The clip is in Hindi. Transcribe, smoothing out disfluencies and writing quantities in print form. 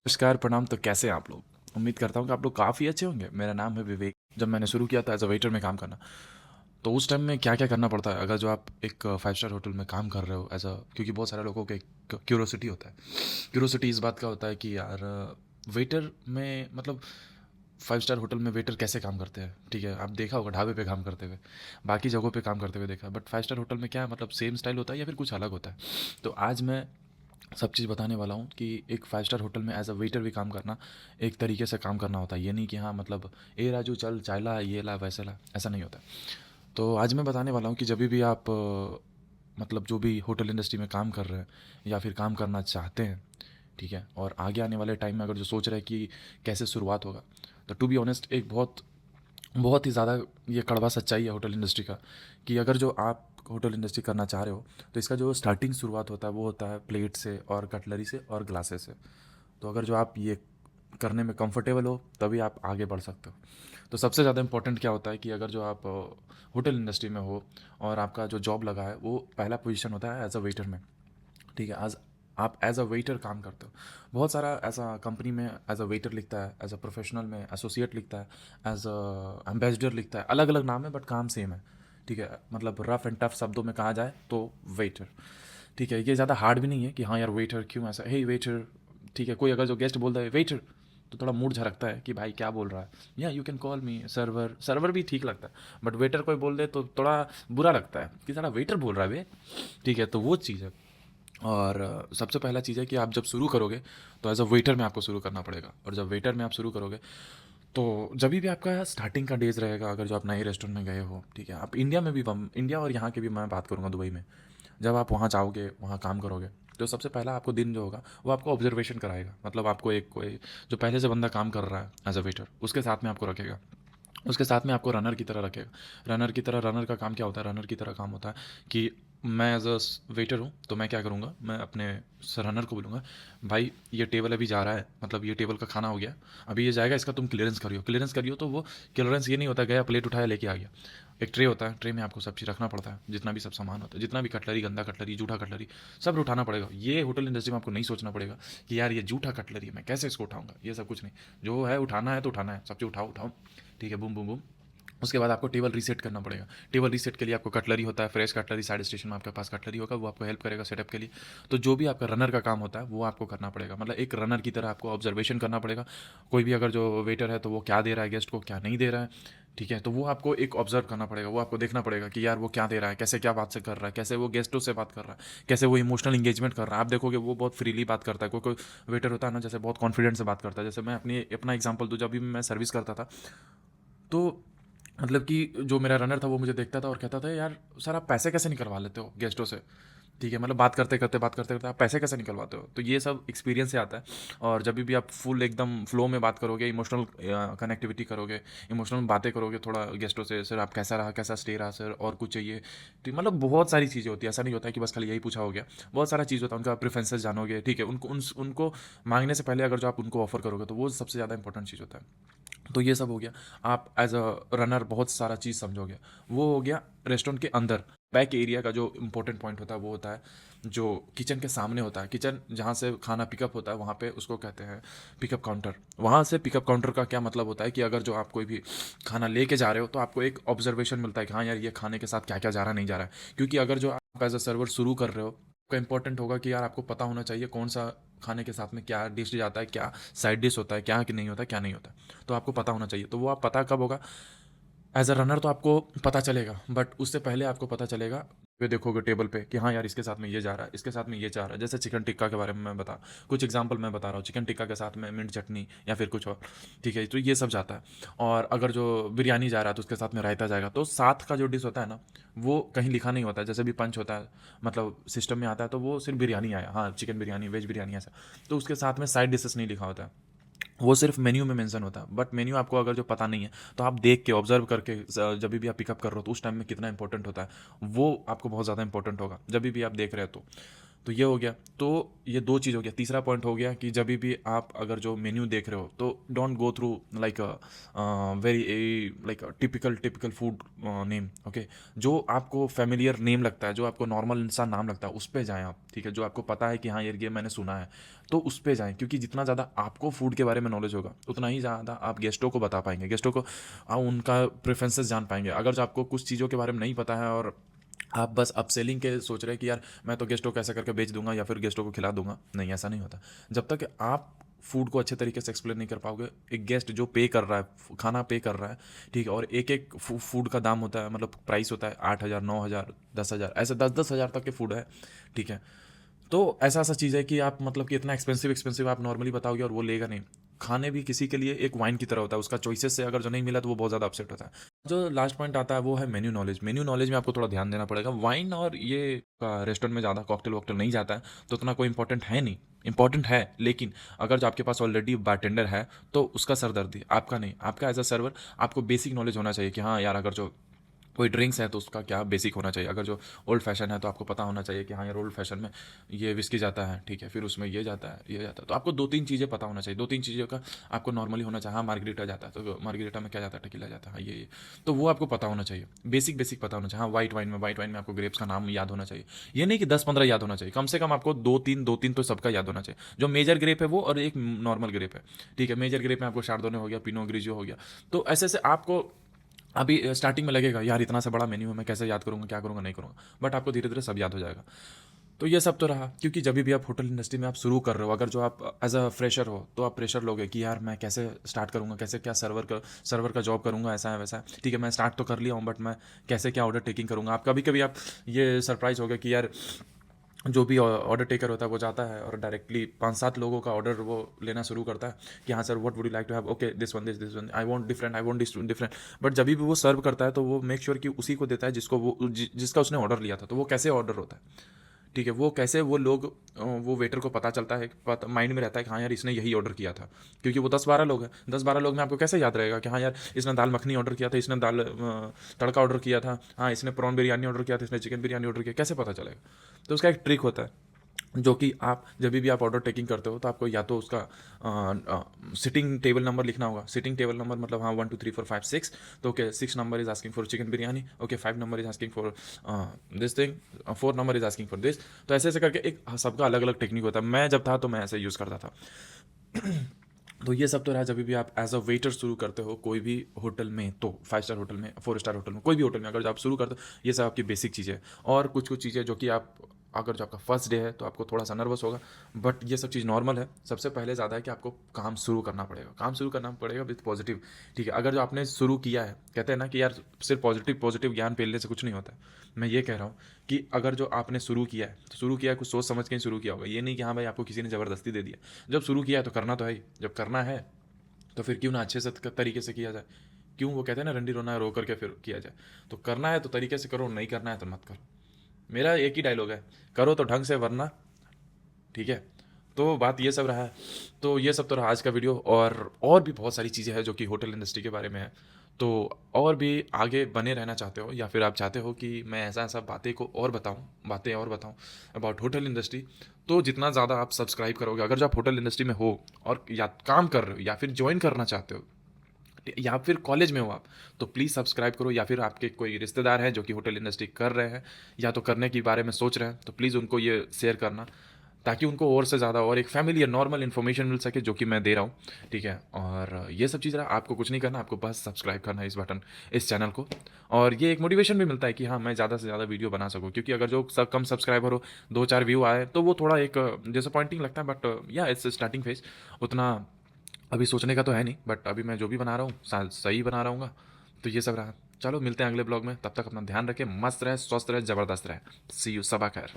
नमस्कार, प्रणाम। तो कैसे हैं आप लोग? उम्मीद करता हूँ कि आप लोग काफ़ी अच्छे होंगे। मेरा नाम है विवेक। जब मैंने शुरू किया था एज़ अ वेटर में काम करना, तो उस टाइम में क्या-क्या करना पड़ता है, अगर जो आप एक 5 स्टार होटल में काम कर रहे हो एज़ अ, क्योंकि बहुत सारे लोगों को एक क्यूरियोसिटी होता है। क्यूरियोसिटी इस बात का होता है कि यार वेटर में मतलब 5 स्टार होटल में वेटर कैसे काम करते हैं, ठीक है? आप देखा होगा ढाबे पे काम करते हुए, बाकी जगहों पे काम करते हुए देखा है, बट 5 स्टार होटल में क्या है, मतलब सेम स्टाइल होता है या फिर कुछ अलग होता है? तो आज मैं सब चीज़ बताने वाला हूँ कि एक 5 स्टार होटल में एज़ अ वेटर भी काम करना, एक तरीके से काम करना होता है। ये नहीं कि हाँ मतलब, "ए राजू चल चाय ला, ये ला, वैसे ला", ऐसा नहीं होता। तो आज मैं बताने वाला हूँ कि जभी भी आप मतलब जो भी होटल इंडस्ट्री में काम कर रहे हैं या फिर काम करना चाहते हैं, ठीक है? और आगे आने वाले टाइम में अगर जो सोच रहे हैं कि कैसे शुरुआत होगा, तो टू बी ऑनेस्ट एक बहुत बहुत ही ज़्यादा ये कड़वा सच्चाई है होटल इंडस्ट्री का, कि अगर जो आप होटल इंडस्ट्री करना चाह रहे हो, तो इसका जो स्टार्टिंग शुरुआत होता है वो होता है प्लेट से और कटलरी से और ग्लासेस से। तो अगर जो आप ये करने में कंफर्टेबल हो, तभी आप आगे बढ़ सकते हो। तो सबसे ज़्यादा इंपॉर्टेंट क्या होता है कि अगर जो आप होटल इंडस्ट्री में हो और आपका जो जॉब लगा है वो पहला पोजीशन होता है एज अ वेटर में, ठीक है? आज आप एज अ वेटर काम करते हो। बहुत सारा ऐसा कंपनी में एज अ वेटर लिखता है, एज अ प्रोफेशनल में एसोसिएट लिखता है, एज अ एम्बेसडर लिखता है, अलग अलग नाम है बट काम सेम है, ठीक है? मतलब रफ एंड टफ शब्दों में कहा जाए तो वेटर, ठीक है? ये ज़्यादा हार्ड भी नहीं है कि हाँ यार वेटर क्यों ऐसा, हे वेटर, ठीक है? कोई अगर जो गेस्ट बोलता है वेटर, तो थोड़ा मूड झरकता है कि भाई क्या बोल रहा है, या you can call me server, server भी ठीक लगता है, बट वेटर कोई बोल दे तो थोड़ा बुरा लगता है कि साला वेटर बोल रहा है बे, ठीक है? तो वो चीज़ है। और सबसे पहला चीज़ है कि आप जब शुरू करोगे, तो एज अ वेटर में आपको शुरू करना पड़ेगा, और जब वेटर में आप शुरू करोगे, तो जब भी आपका स्टार्टिंग का डेज रहेगा, अगर जो आप नए रेस्टोरेंट में गए हो, ठीक है? आप इंडिया में भी, इंडिया और यहाँ की भी मैं बात करूँगा, दुबई में जब आप वहाँ जाओगे, वहाँ काम करोगे, तो सबसे पहला आपको दिन जो होगा वो आपको ऑब्जर्वेशन कराएगा। मतलब आपको एक कोई जो पहले से बंदा काम कर रहा है एज अ वेटर, उसके साथ में आपको रखेगा, उसके साथ में आपको रनर की तरह रखेगा। रनर की तरह, रनर का काम क्या होता है, रनर की तरह काम होता है कि मैं एज अ वेटर हूँ, तो मैं क्या करूँगा, मैं अपने रनर को बोलूँगा, भाई ये टेबल अभी जा रहा है, मतलब ये टेबल का खाना हो गया, अभी ये जाएगा, इसका तुम क्लियरेंस करियो, क्लियरेंस करियो। तो वो क्लियरेंस ये नहीं होता गया प्लेट उठाया लेके आ गया। एक ट्रे होता है, ट्रे में आपको सब चीज़ रखना पड़ता है, जितना भी सब सामान होता है, जितना भी कटलरी, गंदा कटलरी, जूठा कटलरी, सब उठाना पड़ेगा। ये होटल इंडस्ट्री में आपको नहीं सोचना पड़ेगा कि यार ये जूठा कटलरी है, मैं कैसे इसको उठाऊंगा, ये सब कुछ नहीं। जो है उठाना है तो उठाना है, सब चीज़ उठाओ उठाओ, ठीक है? Boom boom boom. उसके बाद आपको टेबल रीसेट करना पड़ेगा। टेबल रीसेट के लिए आपको कटलरी होता है, फ्रेश कटलरी, साइड स्टेशन में आपके पास कटलरी होगा, वो आपको हेल्प करेगा सेटअप के लिए। तो जो भी आपका रनर का काम होता है वो आपको करना पड़ेगा, मतलब एक रनर की तरह आपको ऑब्जर्वेशन करना पड़ेगा। कोई भी अगर जो वेटर है तो वो क्या दे रहा है गेस्ट को, क्या नहीं दे रहा है, ठीक है? तो वो आपको एक ऑब्जर्व करना पड़ेगा, वो आपको देखना पड़ेगा कि यार वो क्या दे रहा है, कैसे क्या बात से कर रहा है, कैसे वो गेस्टों से बात कर रहा है, कैसे वो इमोशनल इंगेजमेंट कर रहा है। आप देखोगे वो बहुत फ्रीली बात करता है। कोई कोई वेटर होता है ना, जैसे बहुत कॉन्फिडेंस से बात करता है। जैसे मैं अपना एग्जांपल दूं, जब भी मैं सर्विस करता था, तो मतलब कि जो मेरा रनर था वो मुझे देखता था और कहता था, यार सर आप पैसे कैसे निकलवा लेते हो गेस्टों से, ठीक है? मतलब बात करते करते आप पैसे कैसे निकलवाते हो? तो ये सब एक्सपीरियंस से आता है। और जब भी आप फुल एकदम फ्लो में बात करोगे, इमोशनल कनेक्टिविटी करोगे, इमोशनल बातें करोगे थोड़ा गेस्टों से, सर आप कैसा रहा, कैसा स्टे रहा सर, और कुछ चाहिए, तो मतलब बहुत सारी चीज़ें होती है। ऐसा नहीं होता है कि बस खाली यही पूछा हो गया, बहुत सारा चीज़ होता है। उनका प्रेफरेंसेस जानोगे, ठीक है? उनको मांगने से पहले अगर जो आप उनको ऑफर करोगे, तो वो सबसे ज़्यादा इंपॉर्टेंट चीज़ होता है। तो ये सब हो गया। आप एज अ रनर बहुत सारा चीज़ समझोगे। वो हो गया रेस्टोरेंट के अंदर। बैक एरिया का जो इंपॉर्टेंट पॉइंट होता है वो होता है जो किचन के सामने होता है। किचन जहाँ से खाना पिकअप होता है, वहाँ पे उसको कहते हैं पिकअप काउंटर। वहाँ से पिकअप काउंटर का क्या मतलब होता है कि अगर जो आप कोई भी खाना लेके जा रहे हो, तो आपको एक ऑब्जर्वेशन मिलता है कि हाँ यार ये खाने के साथ क्या क्या जा रहा है, नहीं जा रहा है। क्योंकि अगर जो आप एज अ सर्वर शुरू कर रहे हो, का इंपॉर्टेंट होगा कि यार आपको पता होना चाहिए कौन सा खाने के साथ में क्या डिश जाता है, क्या साइड डिश होता है, क्या कि नहीं होता, क्या नहीं होता। तो आपको पता होना चाहिए। तो वो आप पता कब होगा, एज अ रनर तो आपको पता चलेगा, बट उससे पहले आपको पता चलेगा, वे देखोगे टेबल पे कि हाँ यार इसके साथ में ये जा रहा है, इसके साथ में ये जा रहा है। जैसे चिकन टिक्का के बारे में मैं बता, कुछ एग्जांपल मैं बता रहा हूँ, चिकन टिक्का के साथ में मिंट चटनी या फिर कुछ और, ठीक है? तो ये सब जाता है। और अगर जो बिरयानी जा रहा है तो उसके साथ में रायता जाएगा। तो साथ का जो डिश होता है ना, वो कहीं लिखा नहीं होता है। जैसे भी पंच होता है, मतलब सिस्टम में आता है, तो वो सिर्फ बिरयानी आया, हाँ चिकन बिरयानी, वेज बिरयानी, ऐसा। तो उसके साथ में साइड डिशेस नहीं लिखा होता है, वो सिर्फ मेन्यू में मेंशन होता है। बट मेन्यू आपको अगर जो पता नहीं है, तो आप देख के ऑब्जर्व करके जब भी आप पिकअप कर रहे हो, तो उस टाइम में कितना इंपॉर्टेंट होता है, वो आपको बहुत ज़्यादा इंपॉर्टेंट होगा जब भी आप देख रहे हो। तो तो ये हो गया। तो ये 2 चीज़ हो गया। तीसरा पॉइंट हो गया कि जभी भी आप अगर जो मेन्यू देख रहे हो तो don't go through like very like typical food name, okay. जो आपको फ़ैमिलियर नेम लगता है, जो आपको नॉर्मल सा नाम लगता है, उस पे जाएँ आप, ठीक है? जो आपको पता है कि हाँ यार ये मैंने सुना है, तो उस पे जाएँ, क्योंकि जितना ज़्यादा आपको फूड के बारे में नॉलेज होगा, उतना ही ज़्यादा आप गेस्टों को बता पाएँगे। गेस्टों को उनका प्रेफ़रेंसेस जान पाएँगे। अगर जो आपको कुछ चीज़ों के बारे में नहीं पता है और आप बस अपसेलिंग के सोच रहे हैं कि यार मैं तो गेस्टों को ऐसा करके बेच दूंगा या फिर गेस्टों को खिला दूंगा, नहीं, ऐसा नहीं होता। जब तक आप फूड को अच्छे तरीके से एक्सप्लेन नहीं कर पाओगे, एक गेस्ट जो पे कर रहा है, खाना पे कर रहा है, ठीक है, और एक एक फूड का दाम होता है, मतलब प्राइस होता है 8,000, 9,000, 10,000, ऐसे 10,000 तक के फूड है, ठीक है। तो ऐसा ऐसा चीज़ है कि आप मतलब कि इतना एक्सपेंसिव एक्सपेंसिव आप नॉर्मली बताओगे और वो लेगा नहीं। खाने भी किसी के लिए एक वाइन की तरह होता है, उसका चॉइसेस से अगर जो नहीं मिला तो वो बहुत ज़्यादा अपसेट होता है। जो लास्ट पॉइंट आता है वो है मेन्यू नॉलेज। मेन्यू नॉलेज में आपको थोड़ा ध्यान देना पड़ेगा। वाइन और ये रेस्टोरेंट में ज़्यादा कॉकटेल वॉकटेल नहीं जाता है, तो उतना कोई इंपॉर्टेंट है नहीं। इंपॉर्टेंट है, लेकिन अगर जो आपके पास ऑलरेडी बारटेंडर है तो उसका सरदर्दी आपका नहीं, आपका एज अ सर्वर आपको बेसिक नॉलेज होना चाहिए कि हाँ यार अगर जो कोई ड्रिंक्स है तो उसका क्या बेसिक होना चाहिए। अगर जो ओल्ड फैशन है तो आपको पता होना चाहिए कि हाँ यार ओल्ड फैशन में ये विस्की जाता है, ठीक है, फिर उसमें ये जाता है, ये जाता है, तो आपको 2-3 चीज़ें पता होना चाहिए। 2-3 चीज़ों का आपको नॉर्मली होना चाहिए। हाँ, मार्गरीटा जाता है तो मार्गरीटा में क्या जाता है, टेकीला जाता है, हाँ ये, तो वो आपको पता होना चाहिए। बेसिक बेसिक पता होना चाहिए। हाँ, वाइट वाइन में आपको ग्रेप्स का नाम याद होना चाहिए। ये नहीं कि 10-15 याद होना चाहिए, कम से कम आपको 2-3 तो सबका याद होना चाहिए। जो मेजर ग्रेप है वो, और एक नॉर्मल ग्रेप है, ठीक है। मेजर ग्रेप में आपको शार्दोने हो गया, पिनो ग्रीजियो हो गया। तो ऐसे ऐसे आपको अभी स्टार्टिंग में लगेगा यार इतना सा बड़ा मेन्यू है, मैं कैसे याद करूँगा, क्या करूँगा, नहीं करूँगा, बट आपको धीरे धीरे सब याद हो जाएगा। तो ये सब तो रहा, क्योंकि जब भी आप होटल इंडस्ट्री में आप शुरू कर रहे हो, अगर जो आप एज अ फ्रेशर हो तो आप प्रेशर लोगे कि यार मैं कैसे स्टार्ट करूँगा, कैसे क्या सर्वर का जॉब करूँगा, ऐसा है वैसा है, ठीक है। मैं स्टार्ट तो कर लिया हूँ, बट मैं कैसे क्या ऑर्डर टेकिंग करूँगा। आप कभी कभी आप ये सरप्राइज हो गए कि यार जो भी ऑर्डर टेकर होता है वो जाता है और डायरेक्टली 5-7 लोगों का ऑर्डर वो लेना शुरू करता है कि हाँ sir what would you like to have, okay this one I want different, I want this different. But जब भी वो सर्व करता है तो वो मेक श्योर कि उसी को देता है जिसको जिसका उसने ऑर्डर लिया था। तो वो कैसे ऑर्डर होता है, ठीक है, वो कैसे वो लोग वो वेटर को पता चलता है, माइंड में रहता है कि हाँ यार इसने यही ऑर्डर किया था, क्योंकि वो 10-12 लोग हैं। 10-12 लोग में आपको कैसे याद रहेगा कि हाँ यार इसने दाल मखनी ऑर्डर किया था, इसने दाल तड़का ऑर्डर किया था, हाँ इसने प्रॉन बिरयानी ऑर्डर किया था, इसने चिकन बिरयानी ऑर्डर किया, कैसे पता चलेगा। तो उसका एक ट्रिक होता है, जो कि आप जब भी आप ऑर्डर टेकिंग करते हो तो आपको या तो उसका सिटिंग टेबल नंबर लिखना होगा। सिटिंग टेबल नंबर मतलब हाँ 1 2 3 4 5 6, तो okay 6 number is asking for chicken biryani, okay 5 number is asking for this thing, 4 number is asking for this. तो ऐसे ऐसे करके एक सबका अलग अलग टेक्निक होता है। मैं जब था तो मैं ऐसे यूज़ करता था। तो ये सब तो रहा जब भी आप एज अ वेटर शुरू करते हो कोई भी होटल में, तो 5 स्टार होटल में, 4 स्टार होटल में, कोई भी होटल में अगर जो आप शुरू करते हो, ये सब आपकी बेसिक चीज़ें हैं। और कुछ कुछ चीज़ें जो कि आप अगर जो आपका फर्स्ट डे है तो आपको थोड़ा सा नर्वस होगा, बट ये सब चीज़ नॉर्मल है। सबसे पहले ज़्यादा है कि आपको काम शुरू करना पड़ेगा, काम शुरू करना पड़ेगा विथ पॉजिटिव, ठीक है। अगर जो आपने शुरू किया है, कहते हैं ना कि यार सिर्फ पॉजिटिव पॉजिटिव ज्ञान पेलने से कुछ नहीं होता है। मैं ये कह रहा हूँ कि अगर जो आपने शुरू किया है तो शुरू किया है कुछ सोच समझ के ही शुरू किया होगा। ये नहीं कि हाँ भाई आपको किसी ने ज़बरदस्ती दे दिया। जब शुरू किया है तो करना तो है ही। जब करना है तो फिर क्यों ना अच्छे से तरीके से किया जाए। क्यों, वो कहते हैं ना रंडी रोना है रो करके फिर किया जाए। तो करना है तो तरीके से करो, नहीं करना है तो मत करो। मेरा एक ही डायलॉग है, करो तो ढंग से, वरना, ठीक है। तो बात ये सब रहा है। तो ये सब तो रहा आज का वीडियो, और भी बहुत सारी चीज़ें हैं जो कि होटल इंडस्ट्री के बारे में है। तो और भी आगे बने रहना चाहते हो या फिर आप चाहते हो कि मैं ऐसा ऐसा बातें और बताऊं अबाउट होटल इंडस्ट्री, तो जितना ज़्यादा आप सब्सक्राइब करोगे, अगर जो आप होटल इंडस्ट्री में हो और या काम कर रहे हो या फिर ज्वाइन करना चाहते हो या फिर कॉलेज में हो आप, तो प्लीज़ सब्सक्राइब करो। या फिर आपके कोई रिश्तेदार हैं जो कि होटल इंडस्ट्री कर रहे हैं या तो करने के बारे में सोच रहे हैं, तो प्लीज़ उनको ये शेयर करना, ताकि उनको और से ज़्यादा और एक फैमिली या नॉर्मल इन्फॉर्मेशन मिल सके जो कि मैं दे रहा हूँ, ठीक है। और ये सब चीज़ रहा, आपको कुछ नहीं करना, आपको बस सब्सक्राइब करना है इस चैनल को। और ये एक मोटिवेशन भी मिलता है कि हाँ मैं ज़्यादा से ज़्यादा वीडियो बना सकूँ, क्योंकि अगर जो सब कम सब्सक्राइबर हो, 2-4 व्यू आए, तो वो थोड़ा एक डिसअपॉइंटिंग लगता है। बट या इट्स स्टार्टिंग फेज, उतना अभी सोचने का तो है नहीं, बट अभी मैं जो भी बना रहा हूँ सही बना रहा हूँ। तो ये सब रहा। चलो मिलते हैं अगले ब्लॉग में, तब तक अपना ध्यान रखें, मस्त रहे, स्वस्थ रहे, ज़बरदस्त रहे। सी यू, सबा खैर।